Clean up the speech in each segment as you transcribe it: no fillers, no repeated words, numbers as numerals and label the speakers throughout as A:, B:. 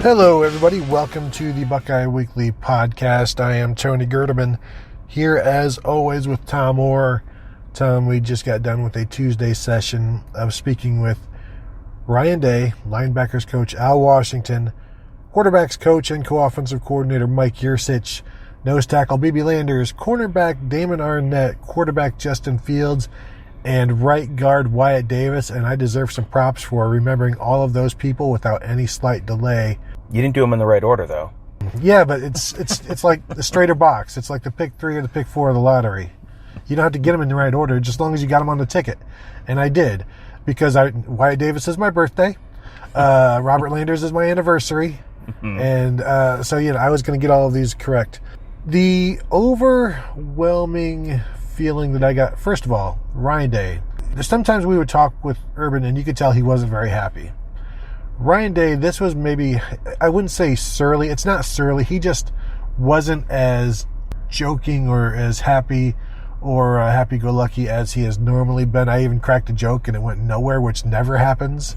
A: Hello, everybody. Welcome to the Buckeye Weekly podcast. I am Tony Gerdeman, here as always with Tom Orr. Tom, we just got done with a Tuesday session of speaking with Ryan Day, linebackers coach Al Washington, quarterbacks coach and co-offensive coordinator Mike Yurcich, nose tackle B.B. Landers, cornerback Damon Arnette, quarterback Justin Fields, and right guard Wyatt Davis. And I deserve some props for remembering all of those people without any slight delay.
B: You didn't do them in the right order, though.
A: Yeah, but it's like the straighter box. It's like the pick 3 or the pick 4 of the lottery. You don't have to get them in the right order, just as long as you got them on the ticket. And I did, because Wyatt Davis is my birthday. Robert Landers is my anniversary. And so, I was going to get all of these correct. The overwhelming feeling that I got, first of all, Ryan Day. Sometimes we would talk with Urban, and you could tell he wasn't very happy. Ryan Day, this was maybe, I wouldn't say surly. It's not surly. He just wasn't as joking or as happy or happy-go-lucky as he has normally been. I even cracked a joke and it went nowhere, which never happens.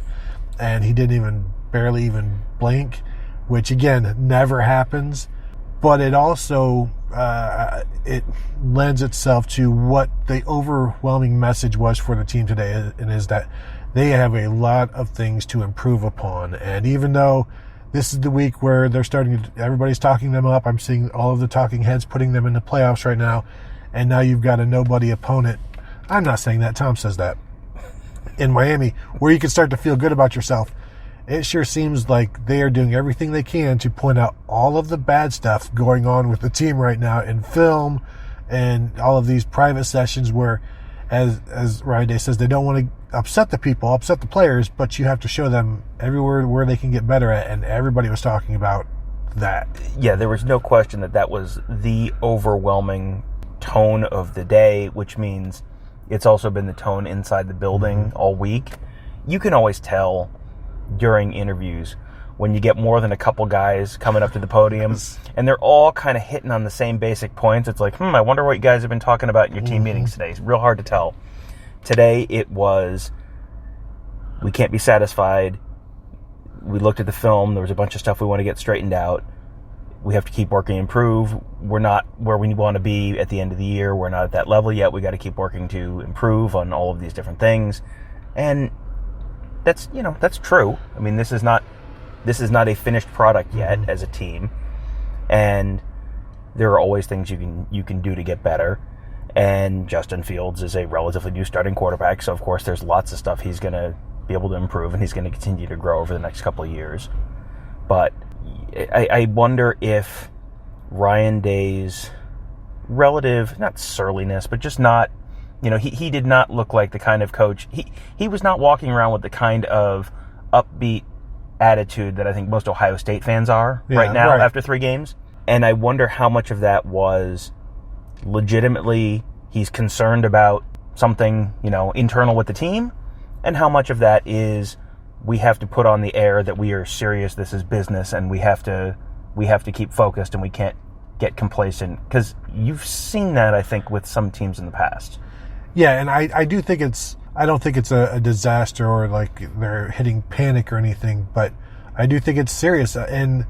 A: And he didn't barely even blink, which again, never happens. But it also, it lends itself to what the overwhelming message was for the team today, and is that they have a lot of things to improve upon. And even though this is the week where everybody's talking them up, I'm seeing all of the talking heads putting them in the playoffs right now, and now you've got a nobody opponent. I'm not saying that. Tom says that. In Miami, where you can start to feel good about yourself. It sure seems like they are doing everything they can to point out all of the bad stuff going on with the team right now in film and all of these private sessions where, as Ryan Day says, they don't want to upset the people, upset the players, but you have to show them everywhere where they can get better at, and everybody was talking about that.
B: Yeah, there was no question that was the overwhelming tone of the day, which means it's also been the tone inside the building all week. You can always tell during interviews when you get more than a couple guys coming up to the podium and they're all kind of hitting on the same basic points. It's like, I wonder what you guys have been talking about in your team meetings today. It's real hard to tell. Today it was, we can't be satisfied. We looked at the film. There was a bunch of stuff we want to get straightened out. We have to keep working to improve. We're not where we want to be at the end of the year. We're not at that level yet. We got to keep working to improve on all of these different things. And that's true. I mean, this is not a finished product yet as a team. And there are always things you can do to get better. And Justin Fields is a relatively new starting quarterback, so of course there's lots of stuff he's going to be able to improve, and he's going to continue to grow over the next couple of years. But I wonder if Ryan Day's relative, not surliness, but just not, he did not look like the kind of coach. He was not walking around with the kind of upbeat attitude that I think most Ohio State fans are right now after 3 games. And I wonder how much of that was legitimately he's concerned about something, internal with the team, and how much of that is we have to put on the air that we are serious, this is business, and we have to keep focused, and we can't get complacent, because you've seen that, I think, with some teams in the past.
A: Yeah, and I do think I don't think it's a disaster or like they're hitting panic or anything, but I do think it's serious, and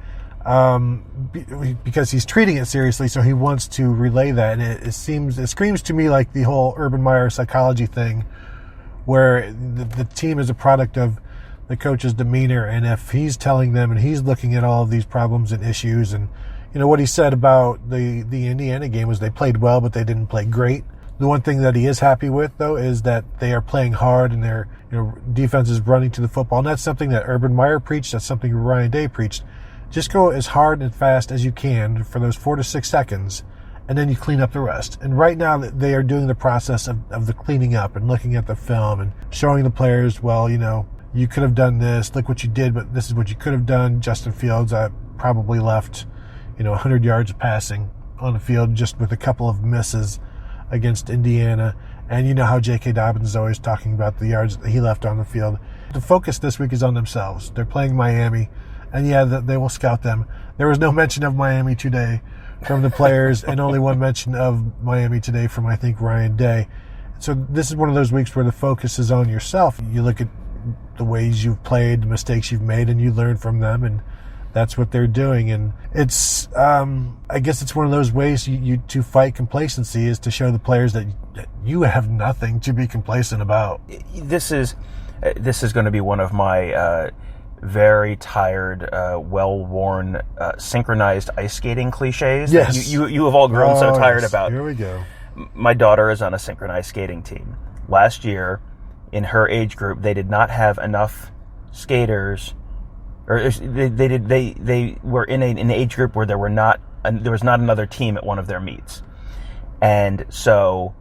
A: because he's treating it seriously, so he wants to relay that. And it screams to me like the whole Urban Meyer psychology thing, where the team is a product of the coach's demeanor, and if he's telling them and he's looking at all of these problems and issues, and what he said about the Indiana game was they played well, but they didn't play great. The one thing that he is happy with, though, is that they are playing hard and their defense is running to the football, and that's something that Urban Meyer preached. That's something Ryan Day preached. Just go as hard and fast as you can for those 4 to 6 seconds, and then you clean up the rest. And right now they are doing the process of the cleaning up and looking at the film and showing the players, well, you could have done this. Look what you did, but this is what you could have done. Justin Fields probably left, 100 yards of passing on the field just with a couple of misses against Indiana. And you know how J.K. Dobbins is always talking about the yards that he left on the field. The focus this week is on themselves. They're playing Miami. And yeah, they will scout them. There was no mention of Miami today from the players, and only one mention of Miami today from, I think, Ryan Day. So this is one of those weeks where the focus is on yourself. You look at the ways you've played, the mistakes you've made, and you learn from them, and that's what they're doing. And it's, I guess it's one of those ways you to fight complacency is to show the players that you have nothing to be complacent about.
B: This is going to be one of my very tired, well-worn, synchronized ice skating cliches.
A: Yes.
B: That you have all grown so tired about.
A: Here we go.
B: My daughter is on a synchronized skating team. Last year, in her age group, they did not have enough skaters, or they were in an age group where there was not another team at one of their meets, and so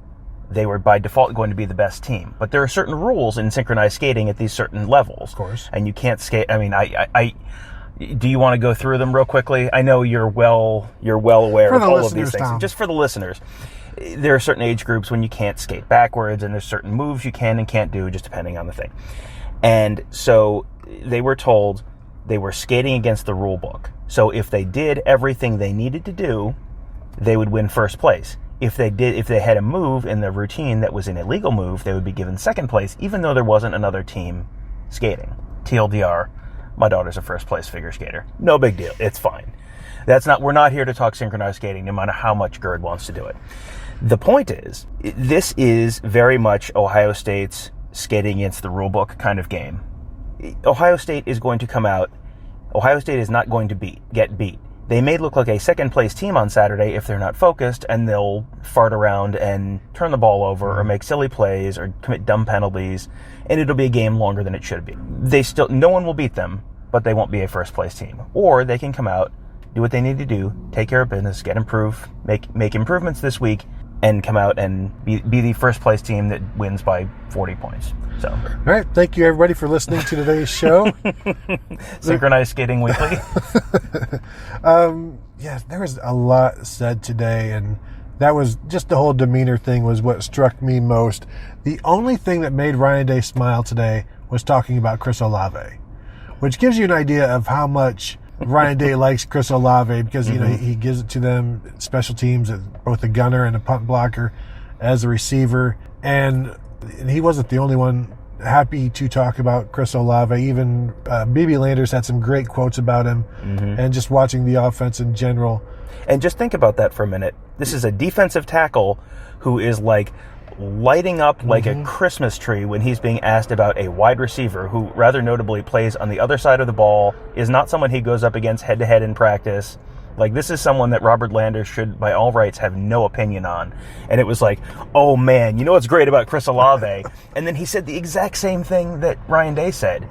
B: they were by default going to be the best team. But there are certain rules in synchronized skating at these certain levels,
A: of course, and
B: you can't skate. I mean, I do you want to go through them real quickly? I know you're well aware of all of these things.
A: Tom.
B: Just for the listeners, there are certain age groups when you can't skate backwards, and there's certain moves you can and can't do just depending on the thing. And so they were told they were skating against the rule book. So if they did everything they needed to do, they would win first place. If they had a move in their routine that was an illegal move, they would be given second place, even though there wasn't another team skating. TLDR, my daughter's a first place figure skater. No big deal. It's fine. We're not here to talk synchronized skating, no matter how much Gerd wants to do it. The point is, this is very much Ohio State's skating against the rule book kind of game. Ohio State is going to come out. Ohio State is not going to get beat. They may look like a second place team on Saturday if they're not focused, and they'll fart around and turn the ball over or make silly plays or commit dumb penalties, and it'll be a game longer than it should be. No one will beat them, but they won't be a first place team. Or they can come out, do what they need to do, take care of business, get improved, make improvements this week, and come out and be the first place team that wins by 40 points. So,
A: all right, thank you everybody for listening to today's show.
B: Synchronized Skating Weekly.
A: Yeah, there was a lot said today, and that was just the whole demeanor thing was what struck me most. The only thing that made Ryan Day smile today was talking about Chris Olave, which gives you an idea of how much Ryan Day likes Chris Olave, because you know he gives it to them special teams as both a gunner and a punt blocker, as a receiver, and he wasn't the only one happy to talk about Chris Olave. Even BB Landers had some great quotes about him, and just watching the offense in general.
B: And just think about that for a minute. This is a defensive tackle who is like lighting up like a Christmas tree when he's being asked about a wide receiver who rather notably plays on the other side of the ball, is not someone he goes up against head-to-head in practice. Like, this is someone that Robert Landers should, by all rights, have no opinion on. And it was like, oh man, you know what's great about Chris Olave? And then he said the exact same thing that Ryan Day said.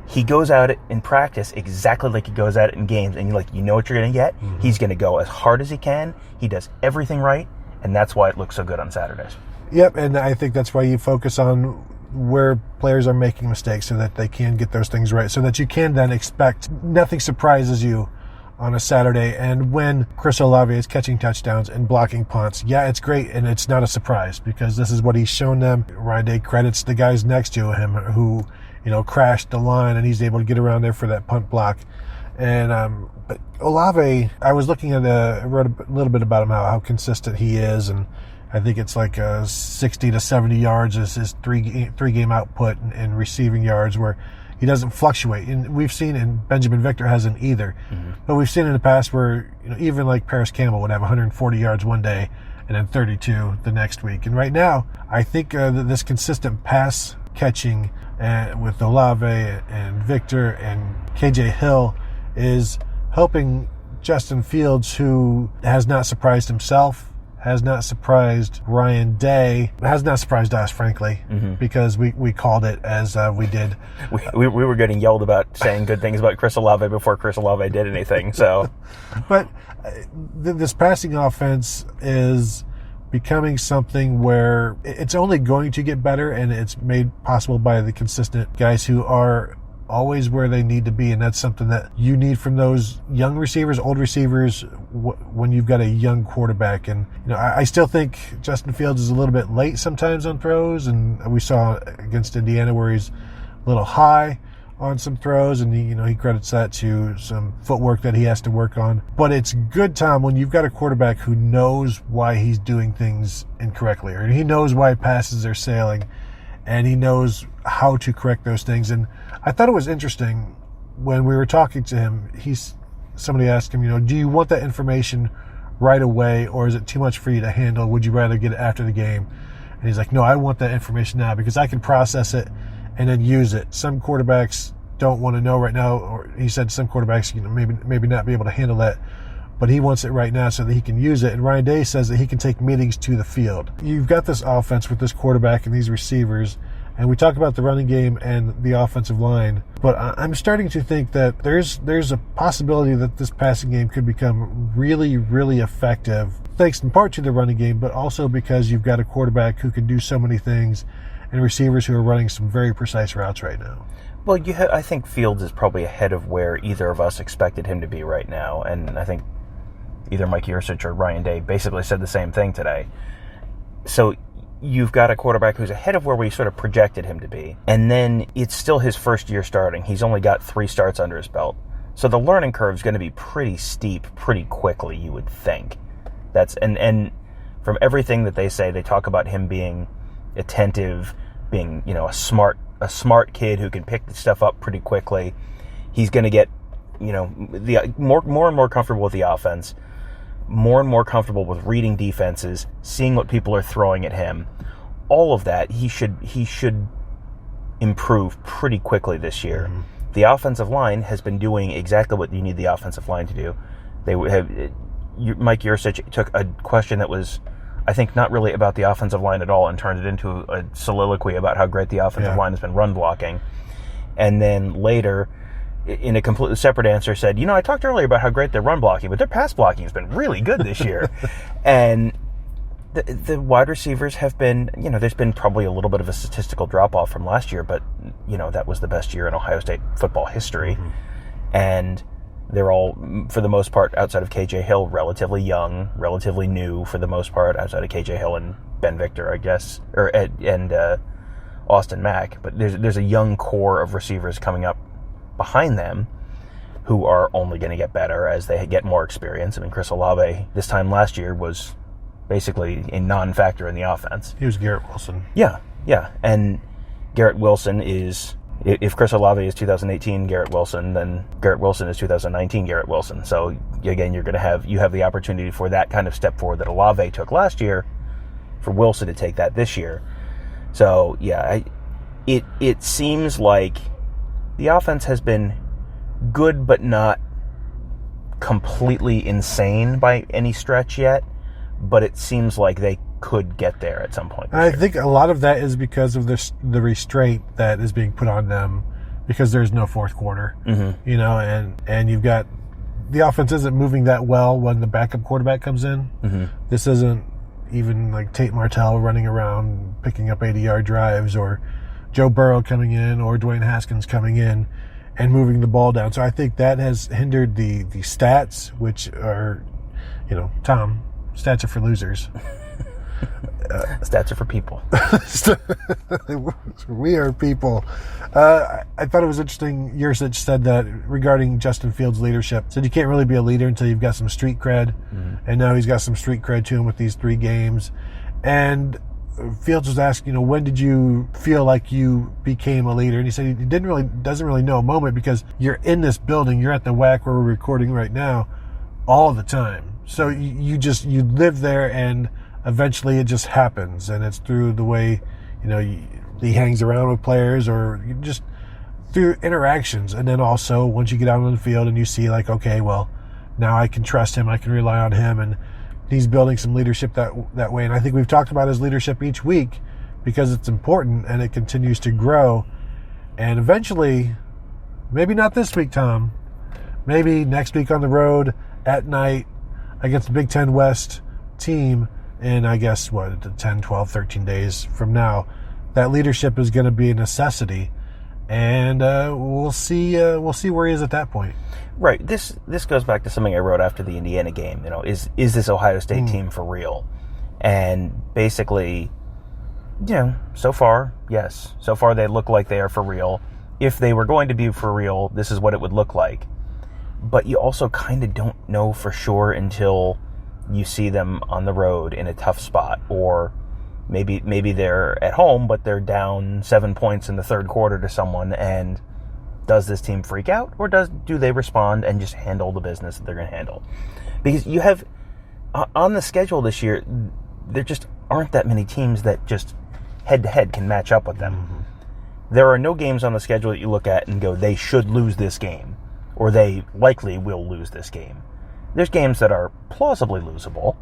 B: He goes at it in practice exactly like he goes at it in games. And you're like, you know what you're going to get? He's going to go as hard as he can. He does everything right. And that's why it looks so good on Saturdays.
A: Yep, and I think that's why you focus on where players are making mistakes so that they can get those things right, so that you can then expect nothing surprises you on a Saturday. And when Chris Olave is catching touchdowns and blocking punts, yeah, it's great, and it's not a surprise because this is what he's shown them. Ryan Day credits the guys next to him who, you know, crashed the line, and he's able to get around there for that punt block. And but Olave, I was looking at I wrote a little bit about him, how consistent he is, and I think it's like 60 to 70 yards is his three game output in receiving yards, where he doesn't fluctuate. And we've seen, and Benjamin Victor hasn't either, but we've seen in the past where, you know, even like Paris Campbell would have 140 yards one day and then 32 the next week. And right now, I think that this consistent pass catching with Olave and Victor and KJ Hill is helping Justin Fields, who has not surprised himself, has not surprised Ryan Day, has not surprised us, frankly, because we called it as we did.
B: We were getting yelled about saying good things about Chris Olave before Chris Olave did anything. So,
A: but this passing offense is becoming something where it's only going to get better, and it's made possible by the consistent guys who are always where they need to be, and that's something that you need from those young receivers, old receivers, when you've got a young quarterback. And you know, I still think Justin Fields is a little bit late sometimes on throws, and we saw against Indiana where he's a little high on some throws, and he credits that to some footwork that he has to work on. But it's good, Tom, when you've got a quarterback who knows why he's doing things incorrectly, or he knows why passes are sailing, and he knows how to correct those things. And I thought it was interesting when we were talking to him. somebody asked him, do you want that information right away, or is it too much for you to handle? Would you rather get it after the game? And he's like, no, I want that information now because I can process it and then use it. Some quarterbacks don't want to know right now, or he said some quarterbacks maybe not be able to handle that, but he wants it right now so that he can use it. And Ryan Day says that he can take meetings to the field. You've got this offense with this quarterback and these receivers, and we talk about the running game and the offensive line, but I'm starting to think that there's a possibility that this passing game could become really, really effective, thanks in part to the running game, but also because you've got a quarterback who can do so many things and receivers who are running some very precise routes right now.
B: Well, I think Fields is probably ahead of where either of us expected him to be right now, and I think either Mike Yurcich or Ryan Day basically said the same thing today. So you've got a quarterback who's ahead of where we sort of projected him to be, and then it's still his first year starting. He's only got 3 starts under his belt. So the learning curve is going to be pretty steep pretty quickly, you would think. And from everything that they say, they talk about him being attentive, being, a smart kid who can pick the stuff up pretty quickly. He's going to get, the more and more comfortable with the offense, more and more comfortable with reading defenses, seeing what people are throwing at him. All of that, he should improve pretty quickly this year. Mm-hmm. The offensive line has been doing exactly what you need the offensive line to do. Mike Yurcich took a question that was, I think, not really about the offensive line at all and turned it into a soliloquy about how great the offensive line has been run blocking. And then later, in a completely separate answer, said, I talked earlier about how great their run blocking, but their pass blocking has been really good this year. And the wide receivers have been, there's been probably a little bit of a statistical drop-off from last year, but, that was the best year in Ohio State football history. Mm-hmm. And they're all, for the most part, outside of KJ Hill, relatively young, relatively new for the most part, outside of KJ Hill and Ben Victor, I guess, and Austin Mack. But there's a young core of receivers coming up behind them who are only going to get better as they get more experience. I mean, Chris Olave this time last year was basically a non-factor in the offense.
A: He was Garrett Wilson.
B: Yeah. And Garrett Wilson is... If Chris Olave is 2018 Garrett Wilson, then Garrett Wilson is 2019 Garrett Wilson. So again, you have the opportunity for that kind of step forward that Olave took last year, for Wilson to take that this year. So yeah, it seems like the offense has been good, but not completely insane by any stretch yet. But it seems like they could get there at some point.
A: I think a lot of that is because of the restraint that is being put on them because there's no fourth quarter. Mm-hmm. And you've got the offense isn't moving that well when the backup quarterback comes in. Mm-hmm. This isn't even like Tate Martell running around picking up 80-yard drives, or Joe Burrow coming in, or Dwayne Haskins coming in and moving the ball down. So I think that has hindered the stats, which are, Tom, stats are for losers.
B: Stats are for people.
A: We are people. I thought it was interesting. Yurcich said that regarding Justin Fields' leadership. Said you can't really be a leader until you've got some street cred. Mm-hmm. And now he's got some street cred to him with these 3 games. And Fields was asked, when did you feel like you became a leader? And he said he doesn't really know a moment because you're in this building. You're at the WAC where we're recording right now all the time. So you live there, and eventually it just happens, and it's through the way, he hangs around with players, or just through interactions. And then also once you get out on the field and you see like, okay, well, now I can trust him, I can rely on him, and he's building some leadership that way. And I think we've talked about his leadership each week because it's important and it continues to grow. And eventually, maybe not this week, Tom, maybe next week on the road at night against the Big Ten West team, in, I guess, 10, 12, 13 days from now, that leadership is going to be a necessity, and we'll see where he is at that point.
B: Right. This goes back to something I wrote after the Indiana game. Is this Ohio State team for real? And basically, so far, yes. So far they look like they are for real. If they were going to be for real, this is what it would look like. But you also kind of don't know for sure until you see them on the road in a tough spot, or maybe they're at home, but they're down 7 points in the third quarter to someone, and does this team freak out, or do they respond and just handle the business that they're going to handle? Because you have, on the schedule this year, there just aren't that many teams that just head-to-head can match up with them. Mm-hmm. There are no games on the schedule that you look at and go, they should lose this game, or they likely will lose this game. There's games that are plausibly losable,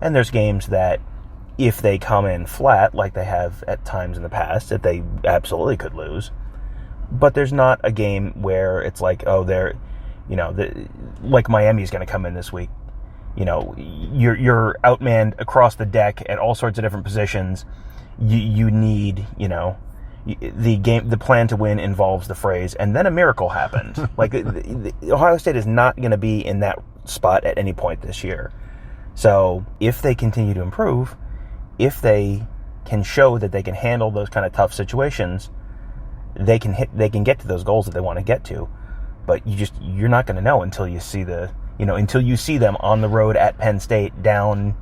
B: and there's games that, if they come in flat, like they have at times in the past, that they absolutely could lose. But there's not a game where it's like, oh, they're, like Miami's going to come in this week. You're outmanned across the deck at all sorts of different positions. You need, the plan to win involves the phrase, and then a miracle happened. Like, Ohio State is not going to be in that spot at any point this year. So if they continue to improve, if they can show that they can handle those kind of tough situations, they can get to those goals that they want to get to. But you're not going to know until you see until you see them on the road at Penn State down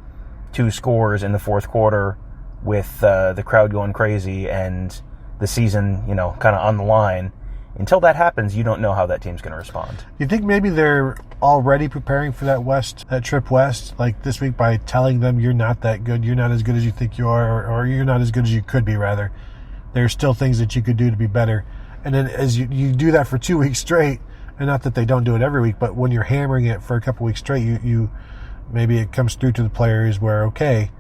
B: 2 scores in the fourth quarter with the crowd going crazy and the season, kind of on the line. Until that happens, you don't know how that team's going to respond. Do
A: you think maybe they're already preparing for that trip west, like this week, by telling them you're not that good, you're not as good as you think you are, or you're not as good as you could be, rather. There's still things that you could do to be better. And then as you do that for 2 weeks straight, and not that they don't do it every week, but when you're hammering it for a couple weeks straight, you maybe it comes through to the players where, okay,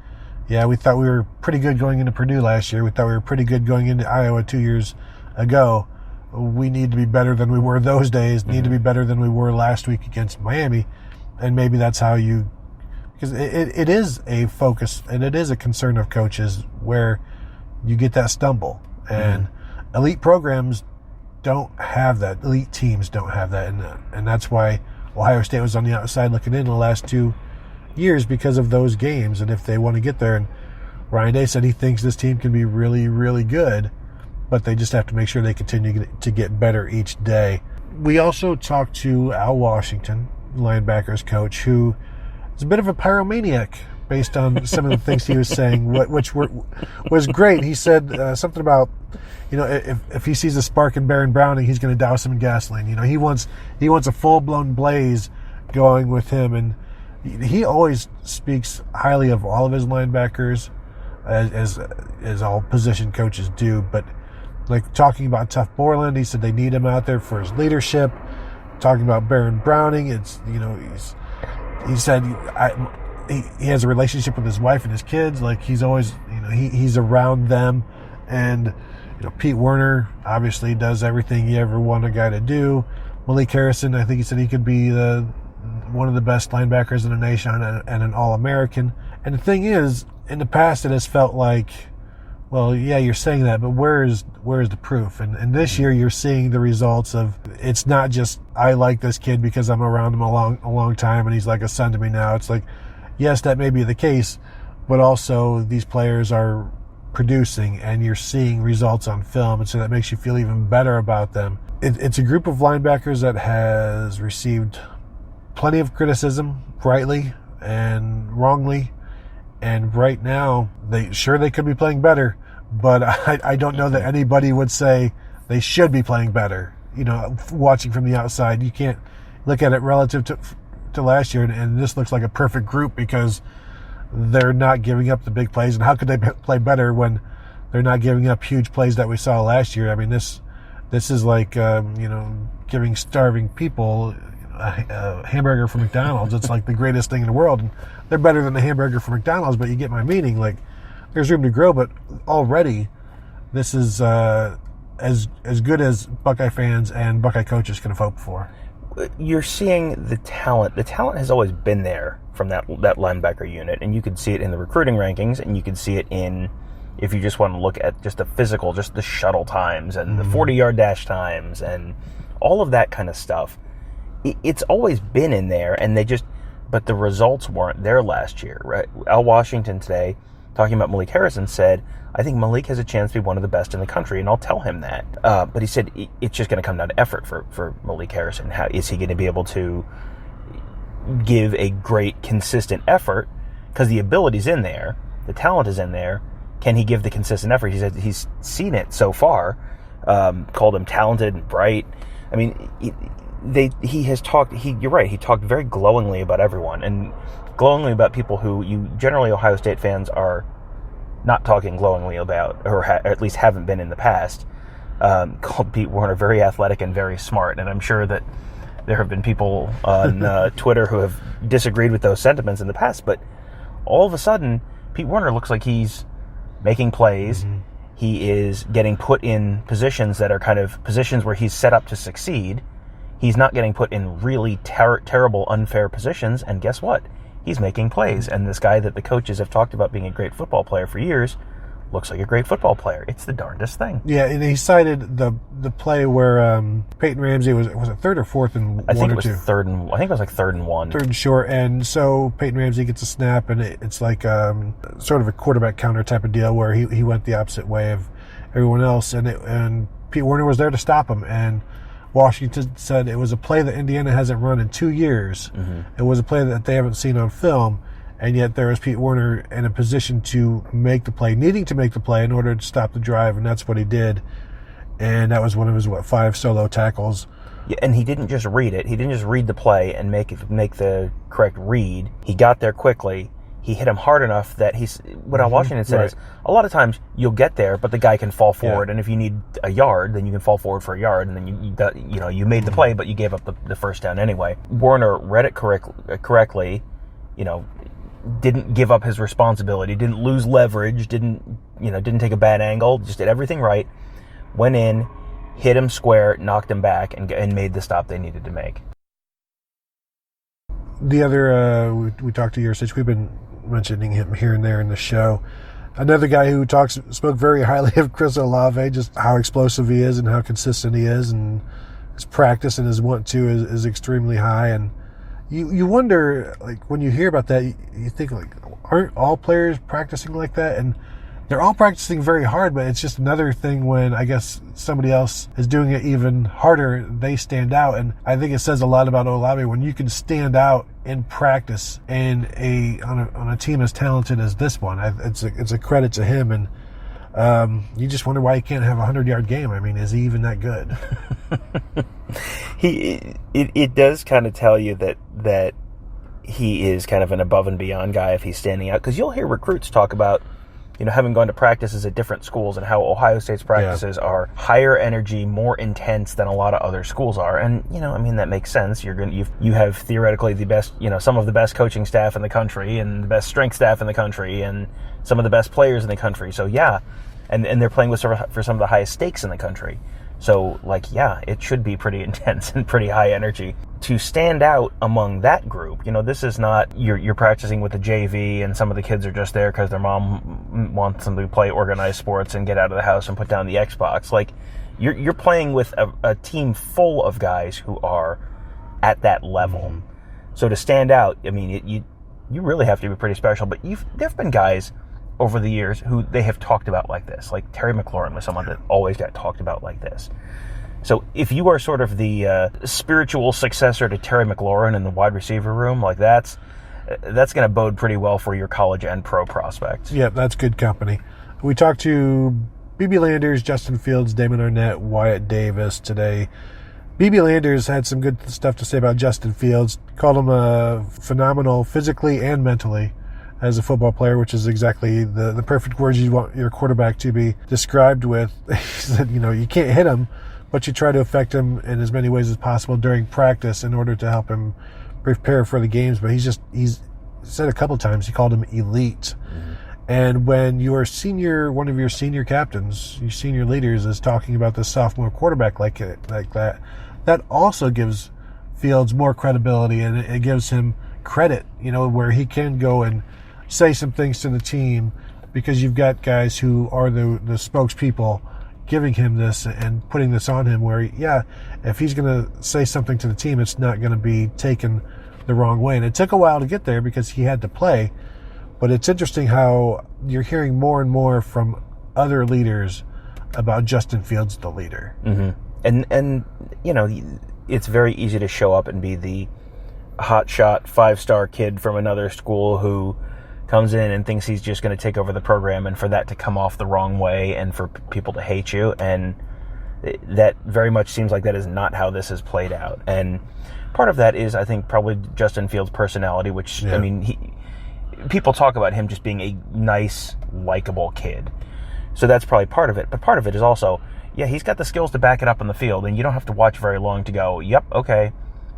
A: yeah, we thought we were pretty good going into Purdue last year. We thought we were pretty good going into Iowa 2 years ago. We need to be better than we were those days, need to be better than we were last week against Miami. And maybe that's how because it is a focus and it is a concern of coaches where you get that stumble. And elite programs don't have that. Elite teams don't have that. And that's why Ohio State was on the outside looking in the last 2 years, because of those games. And if they want to get there, and Ryan Day said he thinks this team can be really, really good, but they just have to make sure they continue to get better each day. We also talked to Al Washington, linebackers coach, who is a bit of a pyromaniac based on some of the things he was saying, which was great. He said something about, if he sees a spark in Baron Browning, he's going to douse him in gasoline. He wants a full-blown blaze going with him, and he always speaks highly of all of his linebackers, as all position coaches do. But like talking about Tuff Borland, he said they need him out there for his leadership. Talking about Baron Browning, he said he has a relationship with his wife and his kids. Like he's always, he's around them. And, Pete Werner obviously does everything you ever want a guy to do. Malik Harrison, I think he said he could be one of the best linebackers in the nation and an All-American. And the thing is, in the past it has felt like, well, yeah, you're saying that, but where is the proof? And this year you're seeing the results of, it's not just, I like this kid because I'm around him a long time and he's like a son to me now. It's like, yes, that may be the case, but also these players are producing and you're seeing results on film, and so that makes you feel even better about them. It's a group of linebackers that has received plenty of criticism, rightly and wrongly, and right now they could be playing better, but I don't know that anybody would say they should be playing better. Watching from the outside, you can't look at it relative to last year, and this looks like a perfect group because they're not giving up the big plays. And how could they play better when they're not giving up huge plays that we saw last year? I mean, this is like giving starving people a hamburger from McDonald's. It's like the greatest thing in the world, and they're better than the hamburger from McDonald's. But you get my meaning. Like, there's room to grow, but already this is as good as Buckeye fans and Buckeye coaches can hope for.
B: You're seeing the talent. The talent has always been there from that linebacker unit, and you could see it in the recruiting rankings, and you could see it in, if you just want to look at just the physical, just the shuttle times and the 40-yard dash times and all of that kind of stuff. It's always been in there, and but the results weren't there last year, right? Al Washington today, talking about Malik Harrison, said, I think Malik has a chance to be one of the best in the country, and I'll tell him that. But he said it's just going to come down to effort for Malik Harrison. How is he going to be able to give a great, consistent effort? Because the ability's in there, the talent is in there. Can he give the consistent effort? He said he's seen it so far. Called him talented and bright. I mean, you're right, he talked very glowingly about everyone, and glowingly about people who generally Ohio State fans are not talking glowingly about, or at least haven't been in the past. Called Pete Werner very athletic and very smart, and I'm sure that there have been people on Twitter who have disagreed with those sentiments in the past, but all of a sudden, Pete Werner looks like he's making plays. Mm-hmm. He is getting put in positions that are kind of positions where he's set up to succeed. He's not getting put in really terrible, unfair positions, and guess what? He's making plays, and this guy that the coaches have talked about being a great football player for years looks like a great football player. It's the darndest thing.
A: Yeah, and he cited the play where Peyton Ramsey was it third or fourth and one or two?
B: I think it was like third and one.
A: Third and short, and so Peyton Ramsey gets a snap, and it's like sort of a quarterback counter type of deal where he went the opposite way of everyone else, and Pete Werner was there to stop him, and Washington said it was a play that Indiana hasn't run in 2 years. Mm-hmm. It was a play that they haven't seen on film, and yet there was Pete Werner in a position to make the play, needing to make the play in order to stop the drive, and that's what he did. And that was one of his, 5 solo tackles.
B: Yeah, and he didn't just read it. He didn't just read the play and make the correct read. He got there quickly. He hit him hard enough that what Washington said is, a lot of times you'll get there, but the guy can fall forward, and if you need a yard, then you can fall forward for a yard, and then you made the play, but you gave up the first down anyway. Werner read it correctly, didn't give up his responsibility, didn't lose leverage, didn't take a bad angle, just did everything right, went in, hit him square, knocked him back, and made the stop they needed to make.
A: The other, we talked to Yurcich. We've been mentioning him here and there in the show. Another guy who spoke very highly of Chris Olave, just how explosive he is and how consistent he is, and his practice and his want-to is extremely high. And you wonder, like, when you hear about that, you think, like, aren't all players practicing like that? And they're all practicing very hard, but it's just another thing when, I guess, somebody else is doing it even harder, they stand out. And I think it says a lot about Olave when you can stand out in practice and on a team as talented as this one. It's a credit to him, and you just wonder why he can't have a 100-yard game. I mean, is he even that good?
B: It does kind of tell you that he is kind of an above and beyond guy if he's standing out, because you'll hear recruits talk about having gone to practices at different schools and how Ohio State's practices are higher energy, more intense than a lot of other schools are. And, that makes sense. You have theoretically the best, some of the best coaching staff in the country and the best strength staff in the country and some of the best players in the country. So, yeah. And they're playing for some of the highest stakes in the country. So, it should be pretty intense and pretty high energy. To stand out among that group, this is not you're practicing with the JV and some of the kids are just there because their mom wants them to play organized sports and get out of the house and put down the Xbox. Like, you're playing with a team full of guys who are at that level. Mm-hmm. So to stand out, I mean, you really have to be pretty special. But there have been guys over the years who they have talked about like this. Like Terry McLaurin was someone that always got talked about like this. So if you are sort of the spiritual successor to Terry McLaurin in the wide receiver room, like that's going to bode pretty well for your college and pro prospects.
A: Yeah, that's good company. We talked to B.B. Landers, Justin Fields, Damon Arnette, Wyatt Davis today. B.B. Landers had some good stuff to say about Justin Fields. Called him phenomenal physically and mentally as a football player, which is exactly the perfect words you want your quarterback to be described with. He said, you can't hit him, but you try to affect him in as many ways as possible during practice in order to help him prepare for the games. But he's said a couple times, he called him elite. Mm-hmm. And when one of your senior captains, your senior leaders is talking about the sophomore quarterback like that, that also gives Fields more credibility, and it gives him credit, where he can go and say some things to the team because you've got guys who are the spokespeople giving him this and putting this on him where, if he's going to say something to the team, it's not going to be taken the wrong way. And it took a while to get there because he had to play. But it's interesting how you're hearing more and more from other leaders about Justin Fields, the leader.
B: Mm-hmm. And it's very easy to show up and be the hotshot 5-star kid from another school who comes in and thinks he's just going to take over the program, and for that to come off the wrong way and for people to hate you. And That very much seems like that is not how this has played out. And part of that is, I think, probably Justin Fields' personality, which, I mean, people talk about him just being a nice, likable kid. So that's probably part of it. But part of it is also, he's got the skills to back it up on the field, and you don't have to watch very long to go, yep, okay,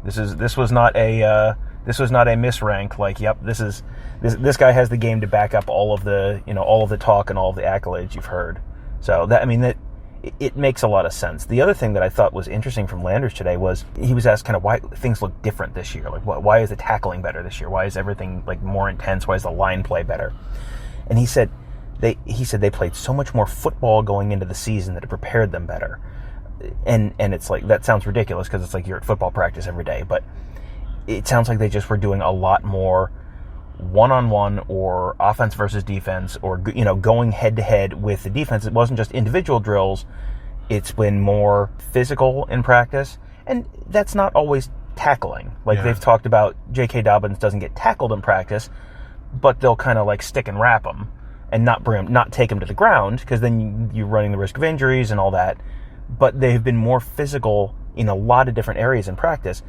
B: this was not a misrank. Like, yep, this guy has the game to back up all of the talk and all of the accolades you've heard. So that it makes a lot of sense. The other thing that I thought was interesting from Landers today was he was asked kind of why things look different this year. Like, why is the tackling better this year? Why is everything like more intense? Why is the line play better? And he said they played so much more football going into the season that it prepared them better. And it's like, that sounds ridiculous because it's like you're at football practice every day, but it sounds like they just were doing a lot more one-on-one or offense versus defense, or going head-to-head with the defense. It wasn't just individual drills. It's been more physical in practice, and that's not always tackling. Like they've talked about, J.K. Dobbins doesn't get tackled in practice, but they'll kind of like stick and wrap him and not take him to the ground, because then you're running the risk of injuries and all that. But they've been more physical in a lot of different areas in practice.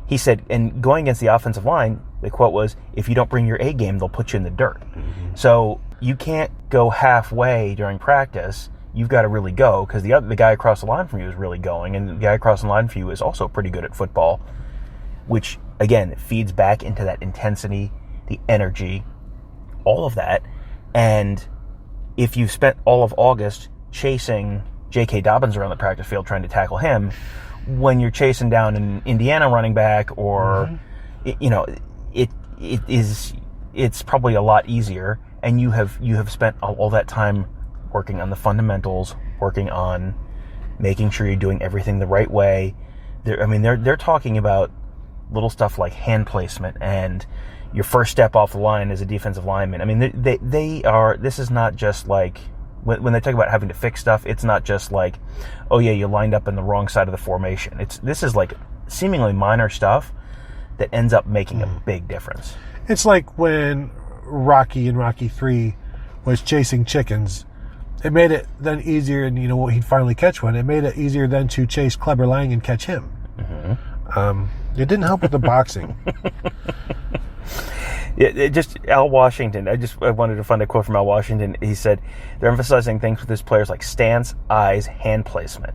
B: He said, and going against the offensive line, the quote was, if you don't bring your A game, they'll put you in the dirt. Mm-hmm. So you can't go halfway during practice. You've got to really go, because the guy across the line from you is really going, and the guy across the line from you is also pretty good at football, which, again, feeds back into that intensity, the energy, all of that. And if you spent all of August chasing J.K. Dobbins around the practice field trying to tackle him, when you're chasing down an Indiana running back, or it's probably a lot easier, and you have spent all that time working on the fundamentals, working on making sure you're doing everything the right way. They're talking about little stuff like hand placement and your first step off the line as a defensive lineman. I mean, this is not just like, when they talk about having to fix stuff, it's not just like, oh yeah, you lined up in the wrong side of the formation. This is like seemingly minor stuff that ends up making a big difference.
A: It's like when Rocky in Rocky 3 was chasing chickens. It made it then easier, and he'd finally catch one. It made it easier then to chase Clubber Lang and catch him. Mm-hmm. It didn't help with the boxing.
B: Al Washington, I wanted to find a quote from Al Washington. He said, they're emphasizing things with his players like stance, eyes, hand placement.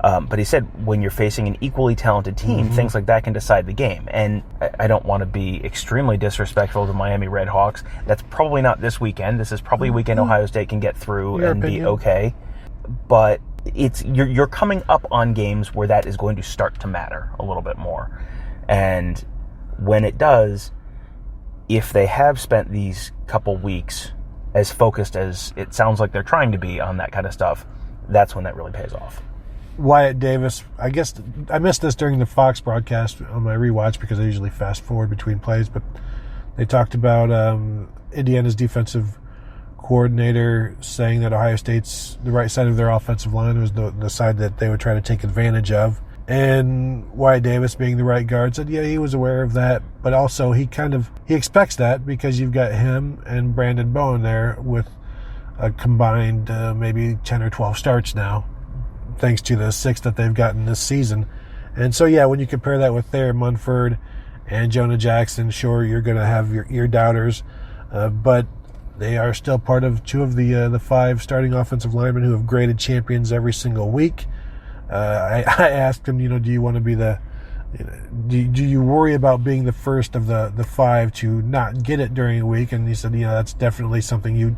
B: But he said, when you're facing an equally talented team, mm-hmm. things like that can decide the game. And I don't want to be extremely disrespectful to Miami Redhawks. That's probably not this weekend. This is probably a weekend Ohio State can get through be okay. But you're coming up on games where that is going to start to matter a little bit more. And when it does, if they have spent these couple weeks as focused as it sounds like they're trying to be on that kind of stuff, that's when that really pays off.
A: Wyatt Davis, I guess I missed this during the Fox broadcast on my rewatch because I usually fast forward between plays, but they talked about Indiana's defensive coordinator saying that Ohio State's, the right side of their offensive line was the side that they would try to take advantage of. And Wyatt Davis, being the right guard, said, he was aware of that, but also he expects that because you've got him and Brandon Bowen there with a combined maybe 10 or 12 starts now, thanks to the 6 that they've gotten this season. And so, when you compare that with Thayer Munford and Jonah Jackson, sure, you're going to have your doubters, but they are still part of 2 of the 5 starting offensive linemen who have graded champions every single week. I asked him, do you want to be do you worry about being the first of the 5 to not get it during a week? And he said, that's definitely something you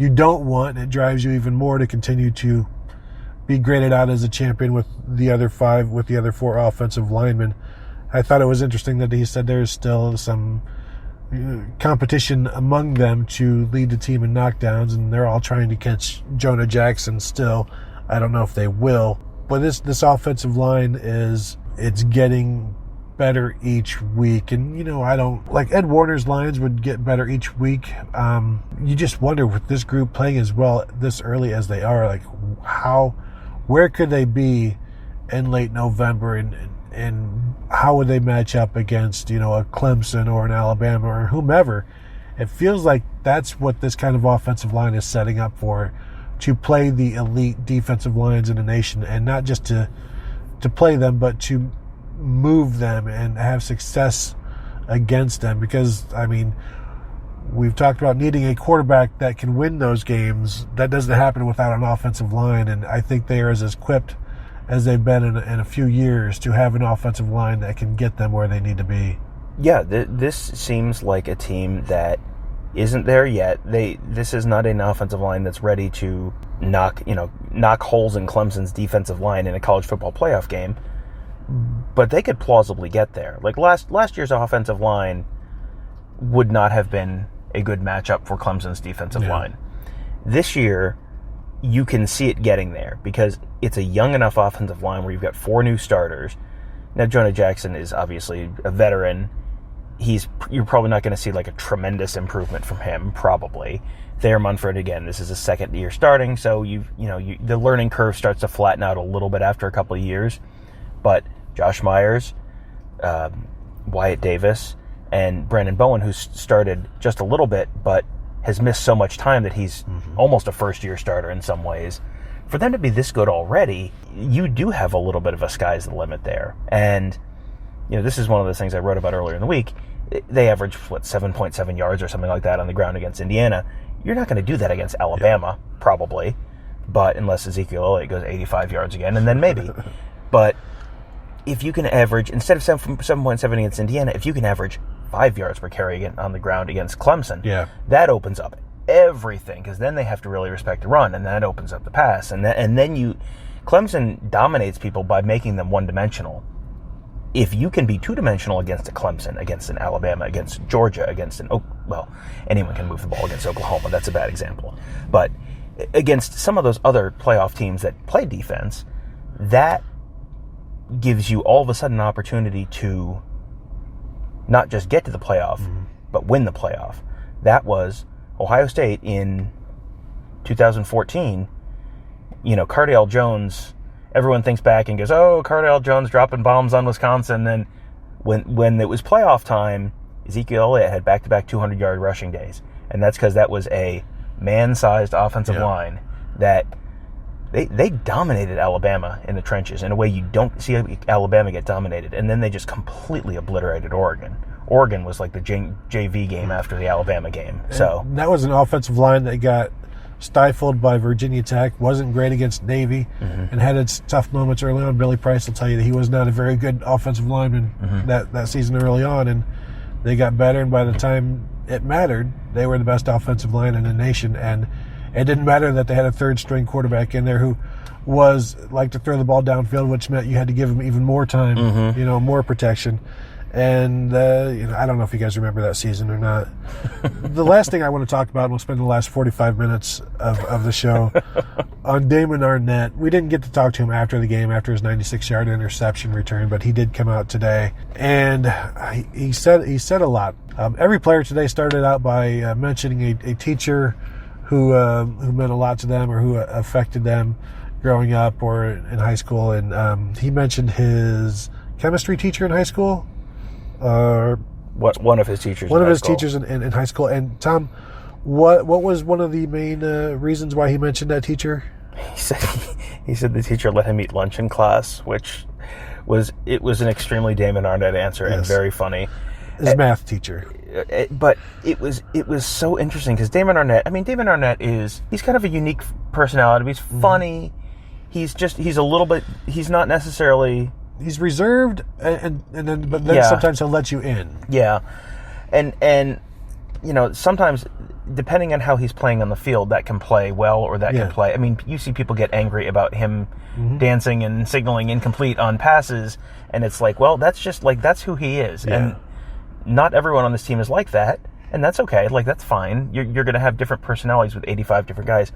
A: don't want. It drives you even more to continue to be graded out as a champion with the other 4 offensive linemen. I thought it was interesting that he said there's still some competition among them to lead the team in knockdowns, and they're all trying to catch Jonah Jackson still. I don't know if they will. But this offensive line it's getting better each week. And, I don't, like Ed Warner's lines would get better each week. You just wonder with this group playing as well this early as they are, like where could they be in late November and how would they match up against, a Clemson or an Alabama or whomever? It feels like that's what this kind of offensive line is setting up for to play the elite defensive lines in the nation, and not just to play them, but to move them and have success against them. Because, I mean, we've talked about needing a quarterback that can win those games. That doesn't happen without an offensive line, and I think they are as equipped as they've been in a few years to have an offensive line that can get them where they need to be.
B: Yeah, this seems like a team that isn't there yet. This is not an offensive line that's ready to knock holes in Clemson's defensive line in a college football playoff game, but they could plausibly get there. Like last year's offensive line would not have been a good matchup for Clemson's defensive line. This year, you can see it getting there because it's a young enough offensive line where you've got 4 new starters. Now, Jonah Jackson is obviously a veteran. You're probably not going to see like a tremendous improvement from him, probably. Thayer Munford, again, this is a second year starting, so the learning curve starts to flatten out a little bit after a couple of years. But Josh Myers, Wyatt Davis, and Brandon Bowen, who's started just a little bit, but has missed so much time that he's almost a first-year starter in some ways. For them to be this good already, you do have a little bit of a sky's the limit there. And, this is one of those things I wrote about earlier in the week. They averaged, 7.7 yards or something like that on the ground against Indiana. You're not going to do that against Alabama, probably. But unless Ezekiel Elliott goes 85 yards again, and then maybe. But if you can average, instead of 7.7 against Indiana, if you can average 5 yards per carry on the ground against Clemson, that opens up everything, because then they have to really respect the run, and that opens up the pass. And then Clemson dominates people by making them one-dimensional. If you can be two-dimensional against a Clemson, against an Alabama, against Georgia, against anyone can move the ball against Oklahoma. That's a bad example. But against some of those other playoff teams that play defense, that gives you all of a sudden an opportunity to not just get to the playoff, but win the playoff. That was Ohio State in 2014. Cardale Jones, everyone thinks back and goes, oh, Cardale Jones dropping bombs on Wisconsin. Then when it was playoff time, Ezekiel Elliott had back-to-back 200-yard rushing days. And that's because that was a man-sized offensive line that they dominated Alabama in the trenches in a way you don't see Alabama get dominated. And then they just completely obliterated Oregon. Oregon was like the JV game after the Alabama game. So
A: that was an offensive line that got stifled by Virginia Tech, wasn't great against Navy, and had its tough moments early on. Billy Price will tell you that he was not a very good offensive lineman that season early on, and they got better, and by the time it mattered, they were the best offensive line in the nation. And it didn't matter that they had a third-string quarterback in there who liked to throw the ball downfield, which meant you had to give him even more time, more protection. And, I don't know if you guys remember that season or not. The last thing I want to talk about, and we'll spend the last 45 minutes of the show, on Damon Arnette. We didn't get to talk to him after the game, after his 96-yard interception return, but he did come out today. And he said a lot. Every player today started out by mentioning a teacher who meant a lot to them or who affected them growing up or in high school. And he mentioned his chemistry teacher in high school.
B: One of his teachers.
A: One of his teachers in high school. And Tom, what was one of the main reasons why he mentioned that teacher?
B: He said the teacher let him eat lunch in class, which was an extremely Damon Arnette answer and very funny.
A: His math teacher.
B: But it was so interesting because Damon Arnette he's kind of a unique personality. He's funny. He's a little bit. He's not necessarily.
A: He's reserved, but then sometimes he'll let you in. Yeah,
B: and sometimes depending on how he's playing on the field, that can play well or that can play. I mean, you see people get angry about him dancing and signaling incomplete on passes, and it's like, well, that's who he is, and not everyone on this team is like that, and that's okay. Like that's fine. You're going to have different personalities with 85 different guys.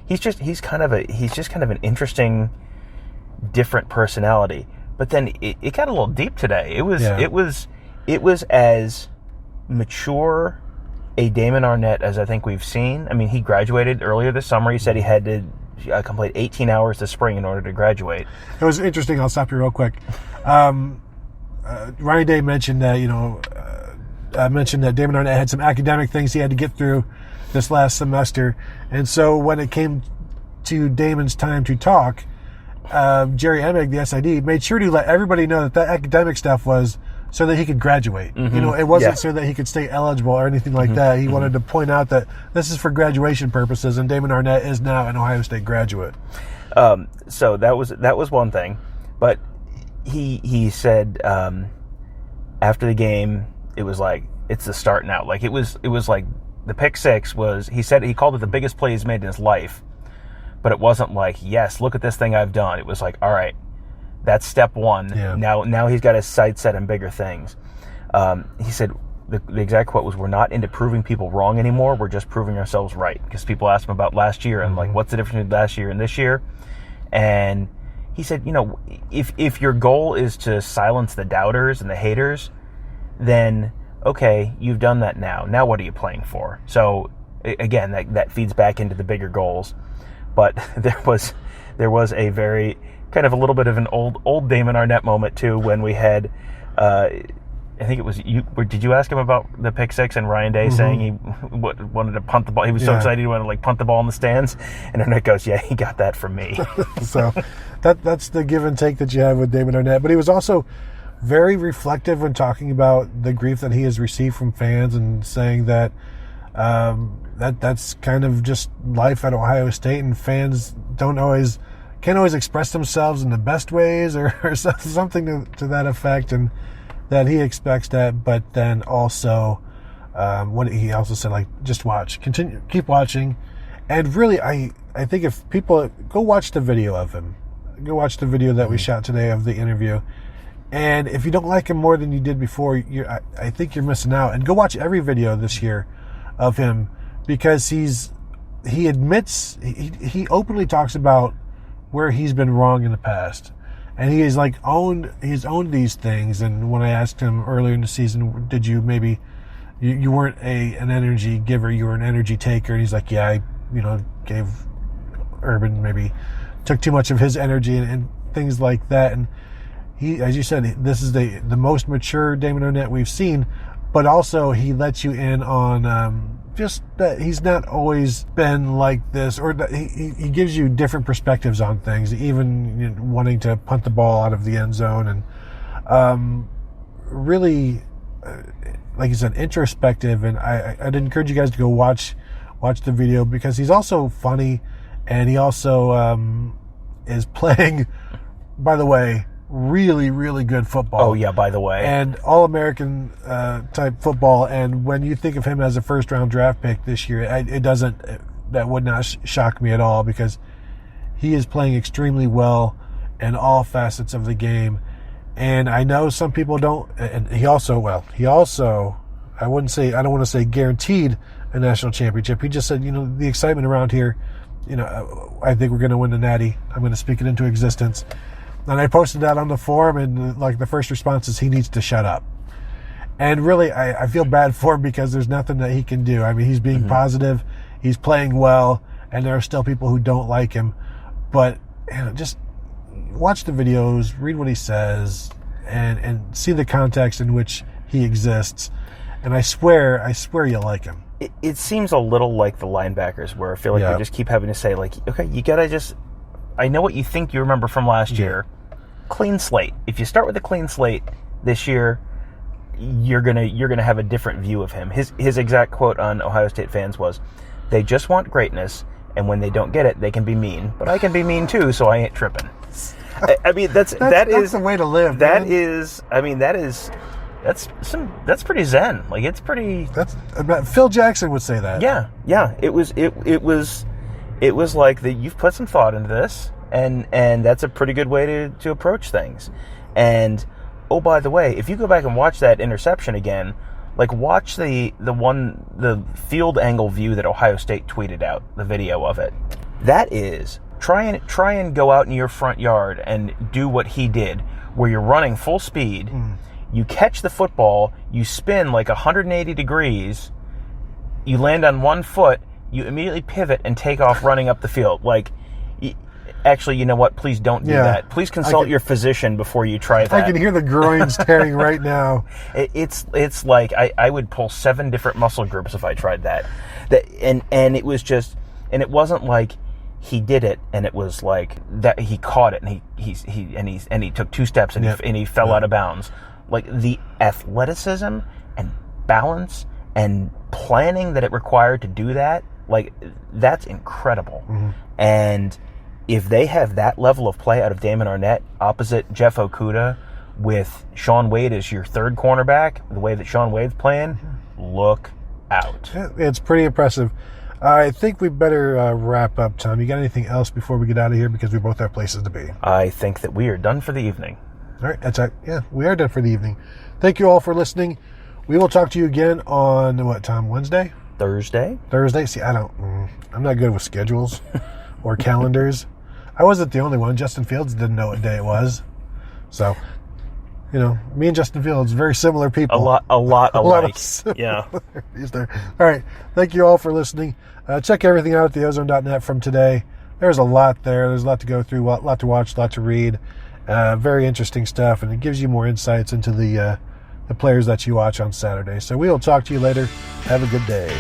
B: He's just kind of an interesting, different personality. But then it got a little deep today. It was as mature a Damon Arnette as I think we've seen. I mean, he graduated earlier this summer. He said he had to complete 18 hours this spring in order to graduate.
A: It was interesting. I'll stop you real quick. Ryan Day mentioned that Damon Arnette had some academic things he had to get through this last semester, and so when it came to Damon's time to talk, Jerry Emig, the SID, made sure to let everybody know that academic stuff was so that he could graduate.
B: Mm-hmm.
A: It wasn't so that he could stay eligible or anything like that. He wanted to point out that this is for graduation purposes, and Damon Arnette is now an Ohio State graduate.
B: So that was one thing, but he said after the game, it was like, it's the start now. Like it was like the pick six was, he said, he called it the biggest play he's made in his life, but it wasn't like, yes, look at this thing I've done. It was like, all right, that's step one.
A: Yeah.
B: Now he's got his sights set on bigger things. He said the exact quote was, "We're not into proving people wrong anymore. We're just proving ourselves right." Because people asked him about last year and like, what's the difference between last year and this year? And he said, if your goal is to silence the doubters and the haters, then okay, you've done that now. Now what are you playing for? So again, that feeds back into the bigger goals. But there was a very kind of a little bit of an old Damon Arnette moment too when we had I think it was you. Did you ask him about the pick six and Ryan Day saying he wanted to punt the ball? He was so excited he wanted to punt the ball in the stands. And Arnette goes, "Yeah, he got that from me."
A: So that's the give and take that you have with Damon Arnette. But he was also very reflective when talking about the grief that he has received from fans and saying that that's kind of just life at Ohio State, and fans can't always express themselves in the best ways or something to that effect, and that he expects that. But then also what he also said, like, just keep watching. And really, I think if people go watch the video of him, go watch the video that we shot today of the interview, and if you don't like him more than you did before, I think you're missing out. And go watch every video this year of him, because he admits, he openly talks about where he's been wrong in the past, and he's owned these things. And when I asked him earlier in the season, did you maybe you weren't an energy giver, you were an energy taker, and he's like, yeah, I gave Urban, maybe took too much of his energy and things like that. And he, as you said, this is the most mature Damon Arnette we've seen, but also he lets you in on just that he's not always been like this, or that he gives you different perspectives on things, even wanting to punt the ball out of the end zone, and really, like you said, introspective. And I'd encourage you guys to go watch the video, because he's also funny, and he also is playing, by the way, really, really good football.
B: Oh, yeah, by the way.
A: And All-American type football. And when you think of him as a first-round draft pick this year, that would not shock me at all, because he is playing extremely well in all facets of the game. And I know some people don't, and he also, I don't want to say guaranteed a national championship. He just said, the excitement around here, I think we're going to win the Natty. I'm going to speak it into existence. And I posted that on the forum, and the first response is, he needs to shut up. And really, I feel bad for him, because there's nothing that he can do. I mean, he's being positive, he's playing well, and there are still people who don't like him. But just watch the videos, read what he says, and see the context in which he exists. And I swear you like him.
B: It seems a little like the linebackers, where I feel like we just keep having to say, okay, you gotta just, I know what you think you remember from last year. Clean slate. If you start with a clean slate this year, you're gonna have a different view of him. His exact quote on Ohio State fans was, "They just want greatness, and when they don't get it, they can be mean. But I can be mean too, so I ain't tripping." I mean, that's
A: the way to live.
B: That's pretty zen. Like, it's pretty.
A: Phil Jackson would say that.
B: Yeah. It was like that. You've put some thought into this, and that's a pretty good way to approach things. And oh, by the way, if you go back and watch that interception again, watch the field angle view that Ohio State tweeted out, the video of it. That is, try and go out in your front yard and do what he did, where you're running full speed. You catch the football, you spin 180 degrees, you land on one foot, you immediately pivot and take off running up the field. Actually, you know what? Please don't do that. Please consult your physician before you try that.
A: I can hear the groins tearing right now.
B: It's like I would pull 7 different muscle groups if I tried that. And it was just, and it wasn't like he did it, and it was like that. He caught it, and he took 2 steps, and he fell out of bounds. Like the athleticism and balance and planning that it required to do that, like that's incredible. And if they have that level of play out of Damon Arnette opposite Jeff Okudah, with Shaun Wade as your third cornerback, the way that Shaun Wade's playing, look out.
A: It's pretty impressive. I think we better wrap up, Tom. You got anything else before we get out of here? Because we both have places to be.
B: I think that we are done for the evening.
A: All right. That's right. Yeah, we are done for the evening. Thank you all for listening. We will talk to you again on, what, Tom, Wednesday?
B: Thursday?
A: See, I'm not good with schedules or calendars. I wasn't the only one. Justin Fields didn't know what day it was. So, me and Justin Fields, very similar people.
B: A lot alike.
A: Yeah. There. All right. Thank you all for listening. Check everything out at theozone.net from today. There's a lot there. There's a lot to go through, a lot to watch, a lot to read. Very interesting stuff, and it gives you more insights into the players that you watch on Saturday. So we will talk to you later. Have a good day.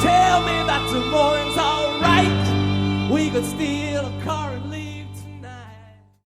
C: Tell me that tomorrow's alright. We could steal a car.